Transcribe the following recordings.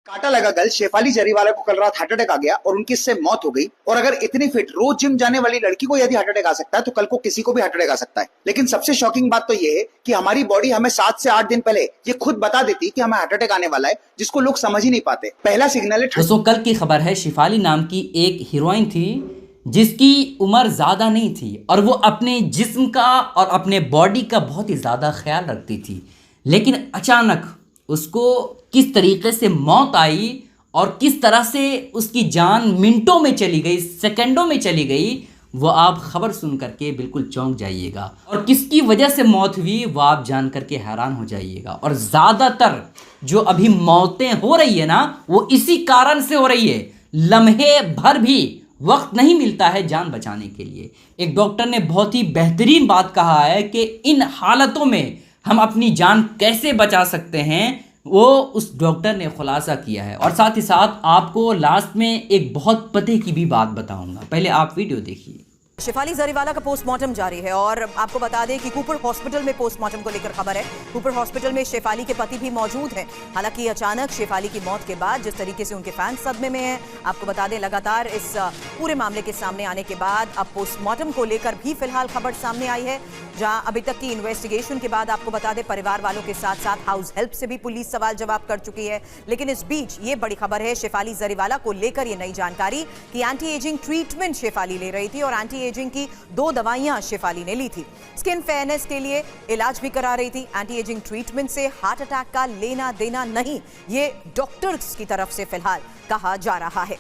कांटा लगा गल शेफाली जरीवाला को कल रात हार्ट अटैक आ गया और उनकी इससे मौत हो गई। और अगर इतनी फिट रोज जिम जाने वाली लड़की को यदि हार्ट अटैक आ सकता है तो कल को किसी को भी हार्ट अटैक आ सकता है। लेकिन सबसे शॉकिंग बात तो ये है कि हमारी बॉडी हमें 7 से 8 दिन पहले ये खुद बता देती कि हमें हार्ट अटैक आने वाला है, जिसको लोग समझ ही नहीं पाते। पहला सिग्नल है दोस्तों, कल की खबर है। शेफाली नाम की एक हीरोइन थी जिसकी उम्र ज़्यादा नहीं थी और वो अपने जिस्म का और अपने बॉडी का बहुत ही ज़्यादा ख्याल रखती थी। लेकिन अचानक उसको किस तरीके से मौत आई और किस तरह से उसकी जान मिनटों में चली गई, सेकंडों में चली गई, वो आप खबर सुन करके बिल्कुल चौंक जाइएगा। और किसकी वजह से मौत हुई वो आप जान करके हैरान हो जाइएगा। और ज़्यादातर जो अभी मौतें हो रही है ना, वो इसी कारण से हो रही है। लम्हे भर भी वक्त नहीं मिलता है जान बचाने के लिए। एक डॉक्टर ने बहुत ही बेहतरीन बात कहा है कि इन हालतों में हम अपनी जान कैसे बचा सकते हैं, वो उस डॉक्टर ने खुलासा किया है। और साथ ही साथ आपको लास्ट में एक बहुत पते की भी बात बताऊंगा। पहले आप वीडियो देखिए। शेफाली जरीवाला का पोस्टमार्टम जारी है और आपको बता दें कि कूपर हॉस्पिटल में पोस्टमार्टम को लेकर खबर है। कूपर हॉस्पिटल में शेफाली के पति भी मौजूद हैं। हालांकि अचानक शेफाली की मौत के बाद जिस तरीके से उनके फैंस सदमे में हैं, आपको बता दें लगातार इस पूरे मामले के सामने आने के बाद अब पोस्टमार्टम को लेकर भी फिलहाल खबर सामने आई है, जहां अभी तक की इन्वेस्टिगेशन के बाद आपको बता दें परिवार वालों के साथ साथ हाउस हेल्प से भी पुलिस सवाल जवाब कर चुकी है। लेकिन इस बीच ये बड़ी खबर है शेफाली जरीवाला को लेकर ये नई जानकारी कि एंटी एजिंग ट्रीटमेंट शेफाली ले रही थी और एंटी एजिंग की 2 दवाइयां शेफाली ने ली थी। स्किन फेयरनेस के लिए इलाज भी करा रही थी। एंटी एजिंग ट्रीटमेंट से हार्ट अटैक का लेना देना नहीं, ये डॉक्टर्स की तरफ से फिलहाल कहा जा रहा है।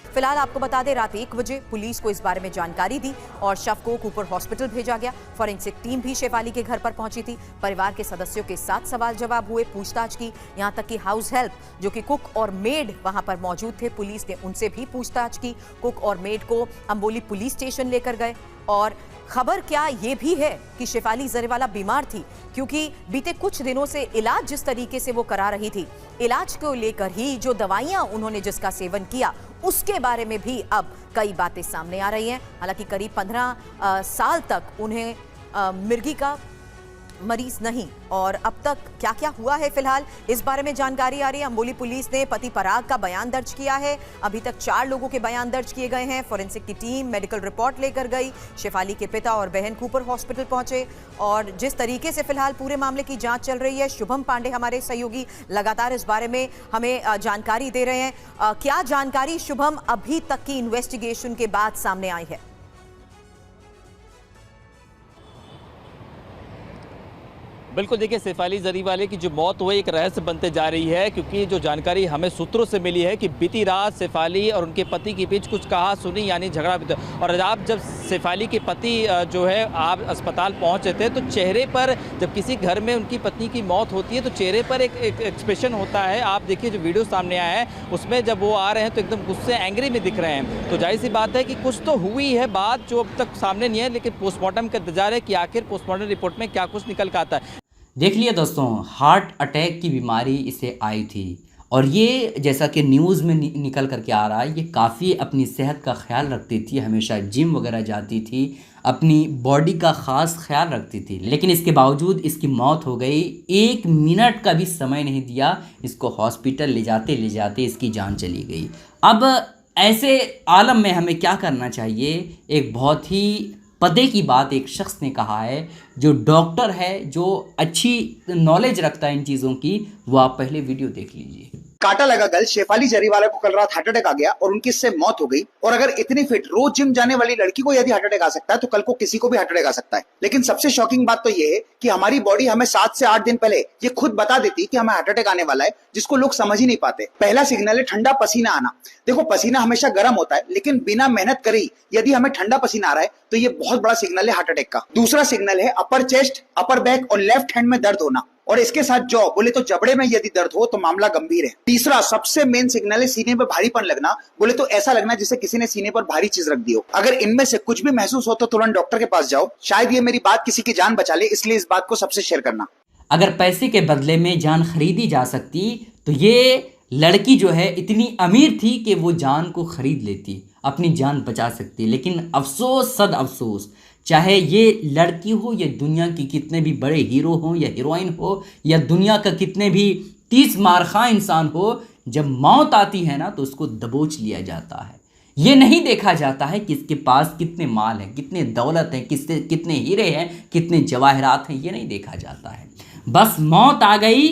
फिलहाल आपको बता दें रात 1 बजे पुलिस को इस बारे में जानकारी दी और शव को कूपर हॉस्पिटल भेजा गया। फॉरेंसिक टीम भी शेफाली के घर पर पहुंची थी। परिवार के सदस्यों के साथ सवाल जवाब हुए, पूछताछ की। यहां तक कि हाउस हेल्प जो कि कुक और मेड वहां पर मौजूद थे, पुलिस ने उनसे भी पूछताछ की। कुक और मेड को अंबोली पुलिस स्टेशन लेकर गए। और खबर क्या ये भी है कि शेफाली जरीवाला बीमार थी, क्योंकि बीते कुछ दिनों से इलाज जिस तरीके से वो करा रही थी, इलाज को लेकर ही जो दवाइयां उन्होंने जिसका सेवन किया उसके बारे में भी अब कई बातें सामने आ रही हैं। हालांकि करीब 15 साल तक उन्हें मिर्गी का मरीज नहीं, और अब तक क्या क्या हुआ है फिलहाल इस बारे में जानकारी आ रही है। अंबोली पुलिस ने पति पराग का बयान दर्ज किया है। अभी तक 4 लोगों के बयान दर्ज किए गए हैं। फॉरेंसिक की टीम मेडिकल रिपोर्ट लेकर गई। शेफाली के पिता और बहन कूपर हॉस्पिटल पहुंचे और जिस तरीके से फिलहाल पूरे मामले की जांच चल रही है, शुभम पांडे हमारे सहयोगी लगातार इस बारे में हमें जानकारी दे रहे हैं। क्या जानकारी शुभम अभी तक की इन्वेस्टिगेशन के बाद सामने आई है? बिल्कुल, देखिए शेफाली जरीवाला की जो मौत हुई एक रहस्य बनते जा रही है, क्योंकि जो जानकारी हमें सूत्रों से मिली है कि बीती रात शेफाली और उनके पति के बीच कुछ कहा सुनी यानी झगड़ा भी था। और आप जब शेफाली के पति जो है आप अस्पताल पहुंचे थे तो चेहरे पर, जब किसी घर में उनकी पत्नी की मौत होती है तो चेहरे पर एक एक्सप्रेशन होता है। आप देखिए जो वीडियो सामने आया है उसमें जब वो आ रहे हैं तो एकदम गुस्से एंग्री में दिख रहे हैं। तो जाहिर सी बात है कि कुछ तो हुई है बात जो अब तक सामने नहीं है, लेकिन पोस्टमार्टम का इंतजार है कि आखिर पोस्टमार्टम रिपोर्ट में क्या कुछ निकल कर आता है। देख लिया दोस्तों, हार्ट अटैक की बीमारी इसे आई थी और ये जैसा कि न्यूज़ में निकल करके आ रहा है, ये काफ़ी अपनी सेहत का ख्याल रखती थी, हमेशा जिम वगैरह जाती थी, अपनी बॉडी का ख़ास ख्याल रखती थी। लेकिन इसके बावजूद इसकी मौत हो गई। 1 मिनट का भी समय नहीं दिया, इसको हॉस्पिटल ले जाते इसकी जान चली गई। अब ऐसे आलम में हमें क्या करना चाहिए? एक बहुत ही पते की बात एक शख्स ने कहा है, जो डॉक्टर है, जो अच्छी नॉलेज रखता है इन चीज़ों की, वो आप पहले वीडियो देख लीजिए। कांटा लगा गल शेफाली जरीवाला को कल रात हार्ट अटैक आ गया और उनकी इससे मौत हो गई। और अगर इतनी फिट रोज जिम जाने वाली लड़की को यदि हार्ट अटैक आ सकता है तो कल को किसी को भी हार्ट अटैक आ सकता है। लेकिन सबसे शॉकिंग बात तो ये है कि हमारी बॉडी हमें 7 से 8 दिन पहले ये खुद बता देती कि हमें हार्ट अटैक आने वाला है, जिसको लोग समझ ही नहीं पाते। पहला सिग्नल है ठंडा पसीना आना। देखो, पसीना हमेशा गर्म होता है, लेकिन बिना मेहनत करे यदि हमें ठंडा पसीना आ रहा है तो ये बहुत बड़ा सिग्नल है हार्ट अटैक का। दूसरा सिग्नल है अपर चेस्ट, अपर बैक और लेफ्ट हैंड में दर्द होना, और इसके साथ जॉ बोले तो जबड़े में यदि दर्द हो तो मामला गंभीर है। तीसरा सबसे मेन सिग्नल है सीने पर भारीपन लगना, बोले तो ऐसा लगना जैसे किसी ने सीने पर भारी चीज रख दी हो। अगर इनमें से कुछ भी महसूस हो तो तुरंत डॉक्टर के पास जाओ। शायद ये मेरी बात किसी की जान बचा ले, इसलिए इस बात को सबसे शेयर करना। अगर पैसे के बदले में जान खरीदी जा सकती तो ये लड़की जो है इतनी अमीर थी कि वो जान को खरीद लेती, अपनी जान बचा सकती। लेकिन अफसोस, सद अफसोस चाहे ये लड़की हो या दुनिया की कितने भी बड़े हीरो हों या हीरोइन हो या दुनिया का कितने भी 30 मारखा इंसान हो, जब मौत आती है ना तो उसको दबोच लिया जाता है। ये नहीं देखा जाता है कि इसके पास कितने माल हैं, कितने दौलत हैं, कितने हीरे हैं, कितने जवाहरात हैं, ये नहीं देखा जाता है। बस मौत आ गई,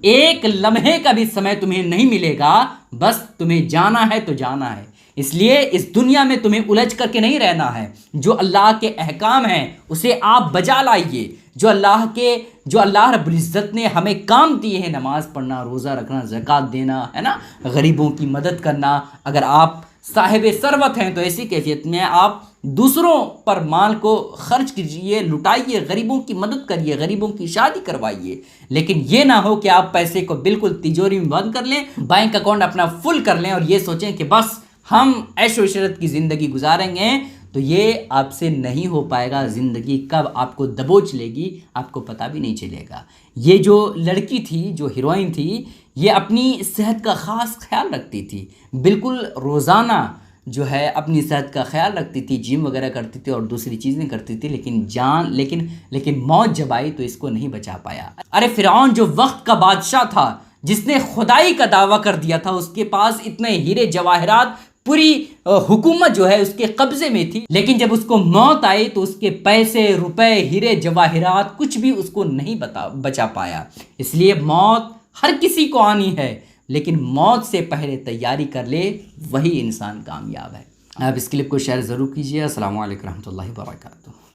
एक लम्हे का भी समय तुम्हें नहीं मिलेगा, बस तुम्हें जाना है तो जाना है। इसलिए इस दुनिया में तुम्हें उलझ करके नहीं रहना है। जो अल्लाह के अहकाम हैं उसे आप बजा लाइए। जो अल्लाह रब्बुल इज़्ज़त ने हमें काम दिए हैं, नमाज पढ़ना, रोज़ा रखना, ज़कात देना, है ना, गरीबों की मदद करना। अगर आप साहिब सरवत हैं तो ऐसी कैफियत में आप दूसरों पर माल को खर्च कीजिए, लुटाइए, गरीबों की मदद करिए, गरीबों की शादी करवाइए। लेकिन ये ना हो कि आप पैसे को बिल्कुल तिजोरी में बंद कर लें, बैंक अकाउंट अपना फुल कर लें और ये सोचें कि बस हम ऐशो इशरत की ज़िंदगी गुजारेंगे। तो ये आपसे नहीं हो पाएगा। ज़िंदगी कब आपको दबोच लेगी आपको पता भी नहीं चलेगा। ये जो लड़की थी, जो हीरोइन थी, ये अपनी सेहत का ख़ास ख्याल रखती थी। बिल्कुल रोज़ाना जो है अपनी सेहत का ख्याल रखती थी, जिम वगैरह करती थी और दूसरी चीज़ें करती थी। लेकिन मौत जब आई तो इसको नहीं बचा पाया। अरे फ़िरऔन जो वक्त का बादशाह था, जिसने खुदाई का दावा कर दिया था, उसके पास इतने हीरे जवाहरात, पूरी हुकूमत जो है उसके कब्जे में थी। लेकिन जब उसको मौत आई तो उसके पैसे, रुपए, हीरे जवाहरात कुछ भी उसको नहीं बचा पाया। इसलिए मौत हर किसी को आनी है, लेकिन मौत से पहले तैयारी कर ले, वही इंसान कामयाब है। आप इस क्लिप को शेयर ज़रूर कीजिए। अस्सलाम वालेकुम रहमतुल्लाहि व बरकातुहू।